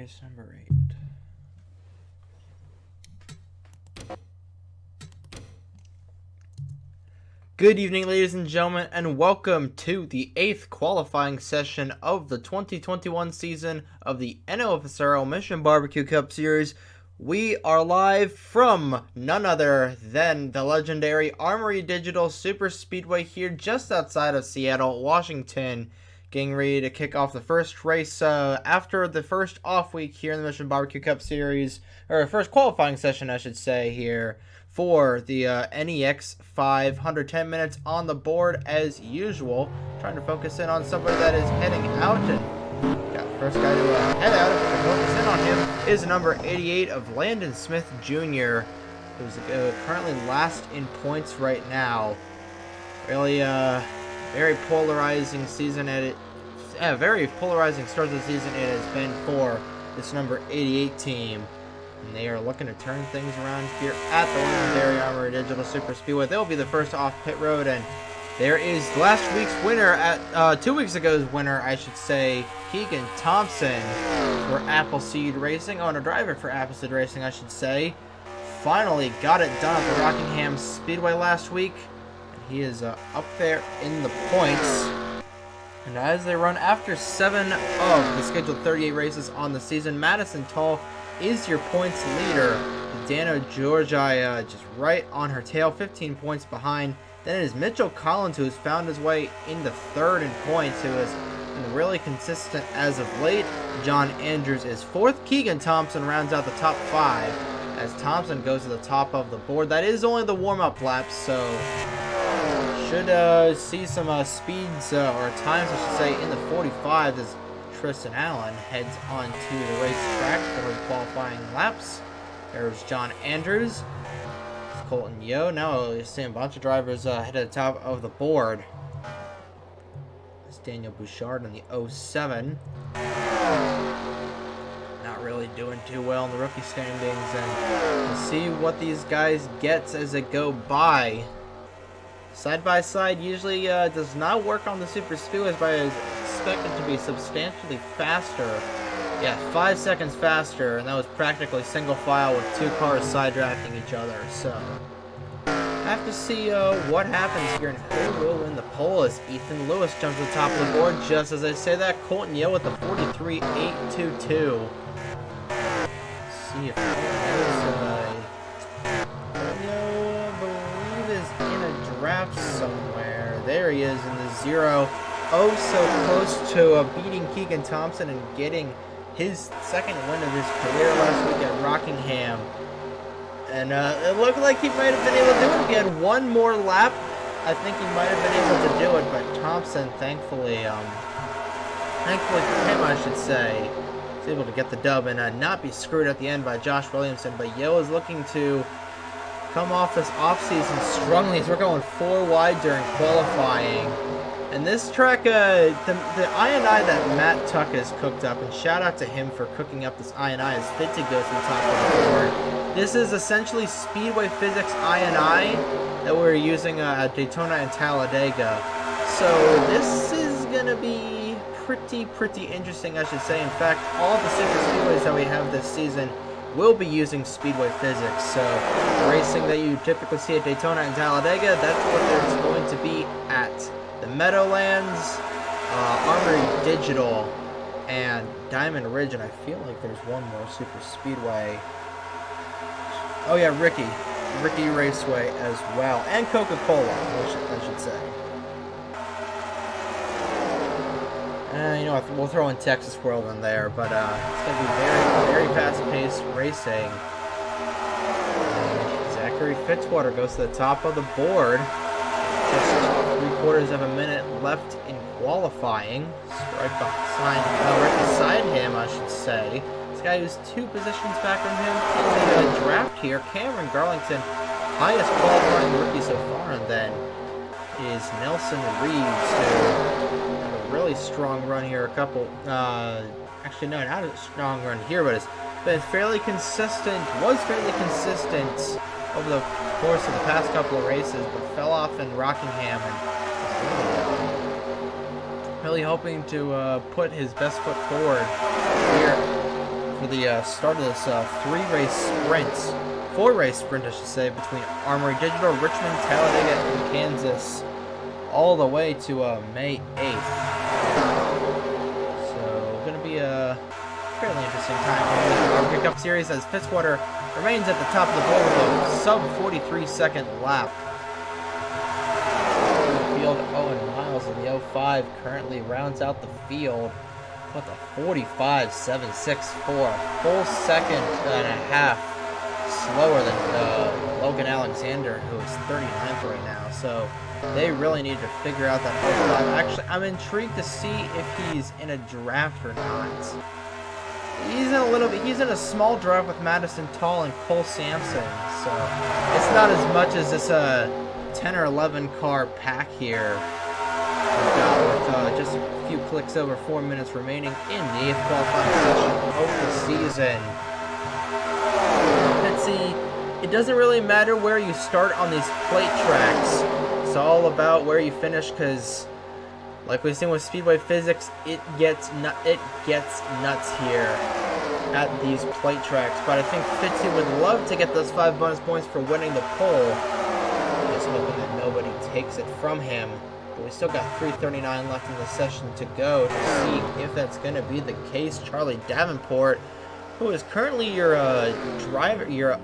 Race number 8. Good evening, ladies and gentlemen, and welcome to the 8th qualifying session of the 2021 season of the NOFSRL Mission Barbecue Cup Series. We are live from none other than the legendary Armory Digital Super Speedway here just outside of Seattle, Washington. Getting ready to kick off the first race after the first off week here in the Mission Barbecue Cup Series, or first qualifying session, I should say, here for the NEX 510 minutes on the board as usual. Trying to focus in on somebody that is heading out, and got the first guy to head out. If we can focus in on him is number 88 of Landon Smith Jr., who's currently last in points right now. Really, very polarizing season very polarizing start to the season it has been for this number 88 team. And they are looking to turn things around here at the legendary Armory Digital Super Speedway. They'll be the first off pit road, and there is last week's winner, 2 weeks ago's winner, I should say, Keegan Thompson for Appleseed Racing. Oh, no, driver for Appleseed Racing, I should say. Finally got it done at the Rockingham Speedway last week. He is up there in the points. And as they run after 7 of the scheduled 38 races on the season, Madison Tall is your points leader. Dano Georgia just right on her tail, 15 points behind. Then it is Mitchell Collins, who has found his way into third in points, who has been really consistent as of late. John Andrews is fourth. Keegan Thompson rounds out the top 5 as Thompson goes to the top of the board. That is only the warm-up laps, so should see some speeds or times, I should say, in the 45s as Tristan Allen heads on to the racetrack for his qualifying laps. There's John Andrews. There's Colton Yo. Now you're seeing a bunch of drivers head to the top of the board. There's Daniel Bouchard in the 07. Not really doing too well in the rookie standings, and we'll see what these guys get as they go by. Side by side usually does not work on the super speedways, but is expected to be substantially faster. Yeah, 5 seconds faster, and that was practically single file with 2 cars side drafting each other. So have to see what happens here and who will win the pole as Ethan Lewis jumps to the top of the board. Just as I say that, Colton Yo with the 43.822. See if draft somewhere. There he is in the 0. Oh, so close to beating Keegan Thompson and getting his second win of his career last week at Rockingham. And it looked like he might have been able to do it if he had one more lap. I think he might have been able to do it, but Thompson, thankfully for him, I should say, was able to get the dub and not be screwed at the end by Josh Williamson. But Yo is looking to come off this offseason strongly as we're going 4 wide during qualifying. And this track, the INI that Matt Tuck has cooked up, and shout out to him for cooking up this INI, is fit to go to the top of the board. This is essentially Speedway Physics INI that we're using at Daytona and Talladega. So this is going to be pretty interesting, I should say. In fact, all of the super speedways that we have this season will be using Speedway Physics. So racing that you typically see at Daytona and Talladega, that's what there's going to be at the Meadowlands, Armory Digital, and Diamond Ridge. And I feel like there's one more super speedway. Oh yeah, Ricky Raceway as well, and Coca-Cola, I should say. You know, we'll throw in Texas World in there, but it's going to be very fast-paced racing. And Zachary Fitzwater goes to the top of the board. Just 3/4 of a minute left in qualifying. Right beside him, I should say. This guy who's 2 positions back from him in the draft here, Cameron Garlington, highest qualifying rookie so far, and then is Nelson Reeves, who really strong run here. Actually no, not a strong run here, but it's been fairly consistent, over the course of the past couple of races, but fell off in Rockingham, and really hoping to put his best foot forward here the start of this four-race sprint, I should say, between Armory Digital, Richmond, Talladega, and Kansas, all the way to May 8th. So, going to be a fairly interesting time for the Barbecue Cup Series as Fitzwater remains at the top of the board with a sub-43-second lap. Field Owen Miles in the 05 currently rounds out the field with a 45.764, full second and a half slower than Logan Alexander, who is 39th right now. So they really need to figure out that 05. Actually, I'm intrigued to see if he's in a draft or not. He's in a small draft with Madison Tall and Cole Sampson, so it's not as much as this 10 or 11 car pack here. We've got with just a few clicks over 4 minutes remaining in the 8th qualifying session of the season. Fitzy, it doesn't really matter where you start on these plate tracks. It's all about where you finish, because like we've seen with Speedway Physics, it gets nuts here at these plate tracks. But I think Fitzy would love to get those 5 bonus points for winning the pole. Just hoping that nobody takes it from him. But we still got 3:39 left in the session to go to see if that's going to be the case. Charlie Davenport, who is currently your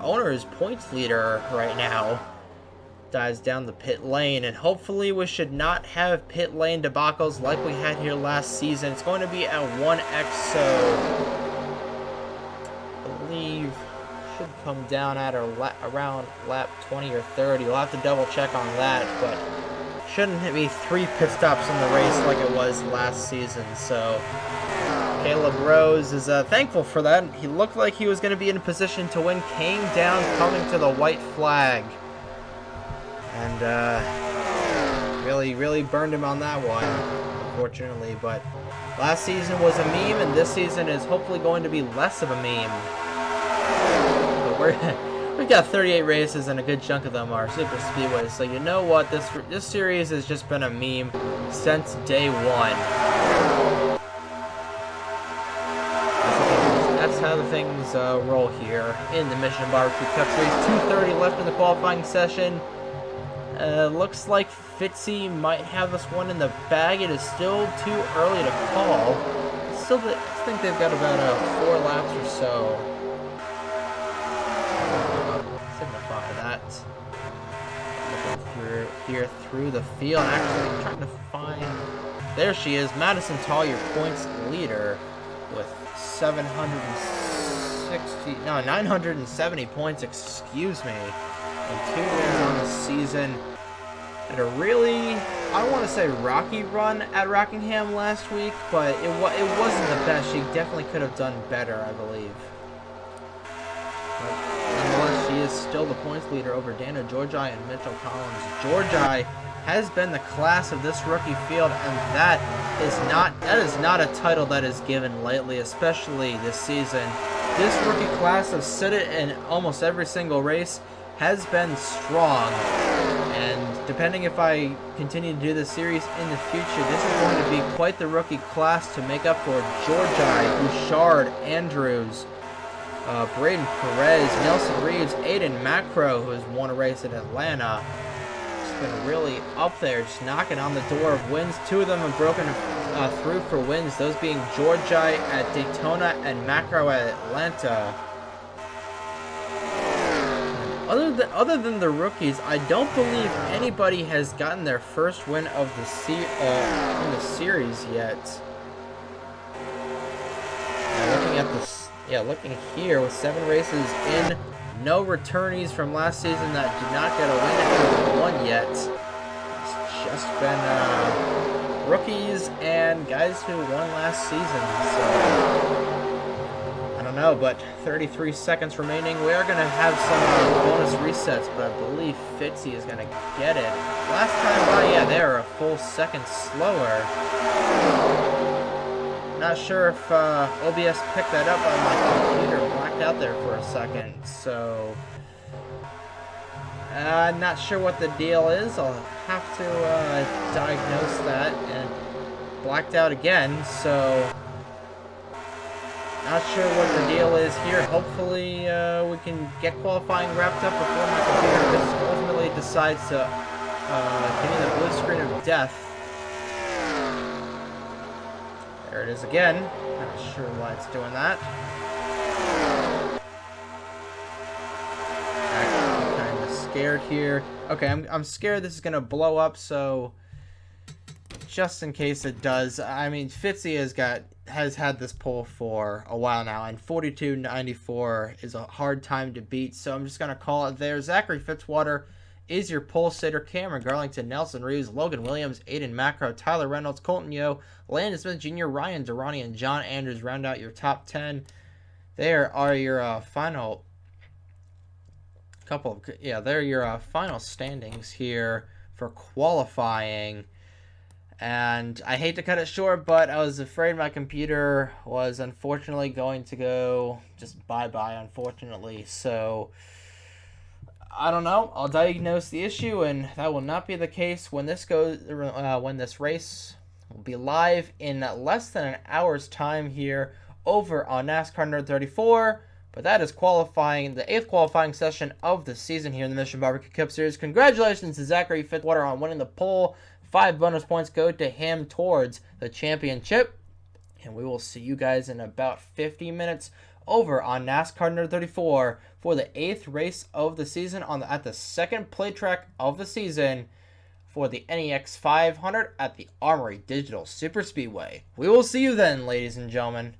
owner's points leader right now, dives down the pit lane, and hopefully we should not have pit lane debacles like we had here last season. It's going to be at 1X, so I believe should come down at around lap 20 or 30. We'll have to double check on that, but shouldn't be 3 pit stops in the race like it was last season. So Caleb Rose is thankful for that. He looked like he was going to be in a position to win, came down coming to the white flag, and really burned him on that one, unfortunately. But last season was a meme, and this season is hopefully going to be less of a meme. But we've got 38 races, and a good chunk of them are super speedways. So you know what, this series has just been a meme since day one. That's how the things roll here in the Mission Barbecue Cup Series. 2:30 left in the qualifying session. Looks like Fitzy might have this one in the bag. It is still too early to call. I think they've got about 4 laps or so. Signify that. Looking through the field. Actually, I'm trying to find. There she is, Madison Tall, your points leader, with 970 points. Excuse me. And 2 wins on the season. And a really, I don't want to say rocky run at Rockingham last week, but it wasn't the best. She definitely could have done better, I believe. But nonetheless, she is still the points leader over Dana Georgi and Mitchell Collins. Georgi has been the class of this rookie field, and that is not a title that is given lightly, especially this season. This rookie class has said it in almost every single race, has been strong, and depending if I continue to do this series in the future, this is going to be quite the rookie class to make up for Georgi, Bouchard, Andrews, Braden Perez, Nelson Reeves, Aiden Macro, who has won a race at Atlanta. It's been really up there, just knocking on the door of wins. 2 of them have broken through for wins, those being Georgi at Daytona and Macro at Atlanta. Other than the rookies, I don't believe anybody has gotten their first win of the in the series yet. Looking here with 7 races in, no returnees from last season that did not get a win yet. It's just been rookies and guys who won last season. So I don't know, but 33 seconds remaining. We are going to have some bonus resets, but I believe Fitzy is going to get it. Last time, well, yeah, they are a full second slower. Not sure if OBS picked that up on my computer, blacked out there for a second, so I'm not sure what the deal is. I'll have to diagnose that, and blacked out again, so Not sure what the deal is here. Hopefully, we can get qualifying wrapped up before my computer ultimately decides to give me the blue screen of death. There it is again. Not sure why it's doing that. I'm kind of scared here. Okay, I'm scared this is gonna blow up. So, just in case it does, I mean, Fitzy has had this pole for a while now, and 42.94 is a hard time to beat. So I'm just gonna call it there. Zachary Fitzwater is your pole sitter. Cameron Garlington, Nelson Reeves, Logan Williams, Aiden Macro, Tyler Reynolds, Colton Yo, Landon Smith Jr., Ryan Durrani, and John Andrews round out your top 10. There are your final final standings here for qualifying. And I hate to cut it short, but I was afraid my computer was unfortunately going to go just bye-bye, unfortunately. So, I don't know. I'll diagnose the issue, and that will not be the case when this race will be live in less than an hour's time here over on NASCAR Nerd 34. But that is qualifying, the 8th qualifying session of the season here in the Mission Barbecue Cup Series. Congratulations to Zachary Fitzwater on winning the pole. 5 bonus points go to him towards the championship. And we will see you guys in about 50 minutes over on NASCAR Nerd 34 for the 8th race of the season at the second play track of the season for the NEX 500 at the Armory Digital Super Speedway. We will see you then, ladies and gentlemen.